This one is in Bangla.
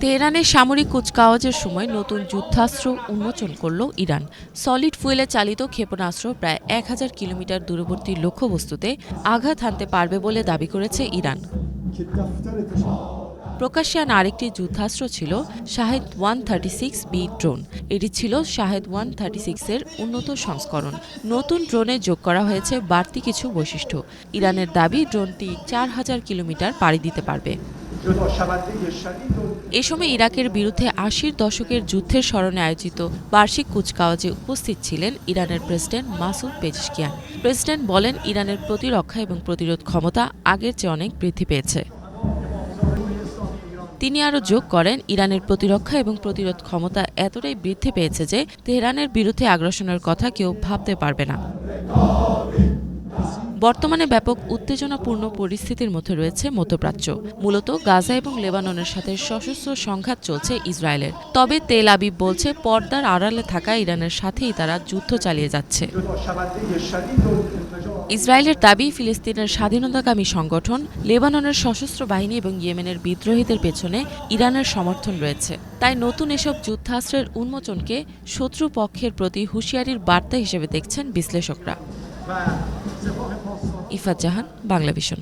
তেহরানের সামরিক কুচকাওয়াজের সময় নতুন যুদ্ধাস্ত্র উন্মোচন করল ইরান। সলিড ফুয়েলে চালিত ক্ষেপণাস্ত্র প্রায় ১,০০০ কিলোমিটার দূরবর্তী লক্ষ্যবস্তুতে আঘাত হানতে পারবে বলে দাবি করেছে ইরান। প্রকাশ্যে আনা আরেকটি যুদ্ধাস্ত্র ছিল শাহেদ 136B ড্রোন। এটি ছিল শাহেদ 136-এর উন্নত সংস্করণ। নতুন ড্রোনে যোগ করা হয়েছে বাড়তি কিছু বৈশিষ্ট্য। ইরানের দাবি ড্রোনটি ৪,০০০ কিলোমিটার পাড়ি দিতে পারবে। এ সময় ইরাকের বিরুদ্ধে ৮০-র দশকের যুদ্ধের স্মরণে আয়োজিত বার্ষিক কুচকাওয়াজে উপস্থিত ছিলেন ইরানের প্রেসিডেন্ট মাসুদ পেজেশকিয়ান। প্রেসিডেন্ট বলেন, ইরানের প্রতিরক্ষা এবং প্রতিরোধ ক্ষমতা আগের চেয়ে অনেক বৃদ্ধি পেয়েছে। তিনি আরও যোগ করেন, ইরানের প্রতিরক্ষা এবং প্রতিরোধ ক্ষমতা এতটাই বৃদ্ধি পেয়েছে যে তেহরানের বিরুদ্ধে আগ্রাসনের কথা কেউ ভাবতে পারবে না। বর্তমানে ব্যাপক উত্তেজনাপূর্ণ পরিস্থিতির মধ্যে রয়েছে মধ্যপ্রাচ্য। মূলত গাজা এবং লেবাননের সাথে সশস্ত্র সংঘাত চলছে ইসরায়েলের। তবে তেল আবিব বলছে, পর্দার আড়ালে থাকা ইরানের সাথেই তারা যুদ্ধ চালিয়ে যাচ্ছে। ইসরায়েলের দাবি, ফিলিস্তিনের স্বাধীনতাকামী সংগঠন, লেবাননের সশস্ত্র বাহিনী এবং ইয়েমেনের বিদ্রোহীদের পেছনে ইরানের সমর্থন রয়েছে। তাই নতুন এসব যুদ্ধাস্ত্রের উন্মোচনকে শত্রু পক্ষের প্রতি হুঁশিয়ারির বার্তা হিসেবে দেখছেন বিশ্লেষকরা। ইফাত জাহান, বাংলাভিশন।